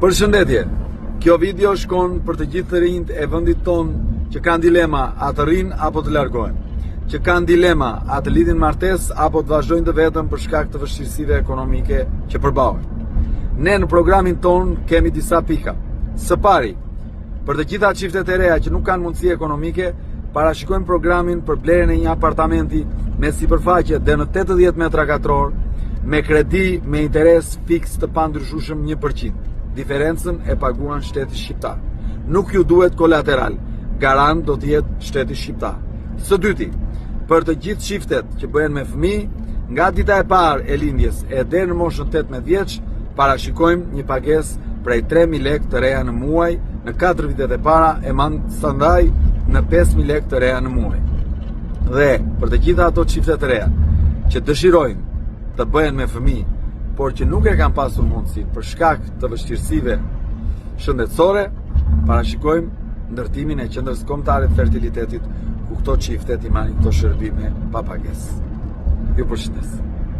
Përshëndetje, kjo video shkon për të gjithë të rinjt e vendit ton që kanë dilema a të rinë apo të largohen, që kanë dilema a të lidhin martesë apo të vazhdojnë të vetëm për shkak të vështirësive ekonomike që përballen. Ne në programin ton kemi disa pika. Së pari, për të gjitha çiftet e reja që nuk kanë mundësi ekonomike, parashikojmë programin për blerjen e një apartamenti me sipërfaqe deri në 80 metra katror, me kredi me interes fiks të pandryshueshëm 1%. Diferencën e paguan shteti shqiptar. Nuk ju duhet kolateral, garant do të jetë shteti shqiptar. Së dyti, për të gjithë çiftet që bëhen me fëmijë, nga dita e parë e lindjes e deri në moshën 18 vjeç, parashikojmë një pagesë prej 3.000 lekë të reja në muaj, në 4 vitet e para e standaj në 5.000 lekë të reja në muaj. Dhe për të gjitha ato çiftet të reja që dëshirojnë të bëhen me fëmijë, por që nuk e kanë pasur mundësi për shkak të vështirësive shëndetësore, parashikojmë ndërtimin e qendrës kombëtare të fertilitetit, ku këto çiftet i marrin këto shërbime pa pagesë. Ju përshëndes.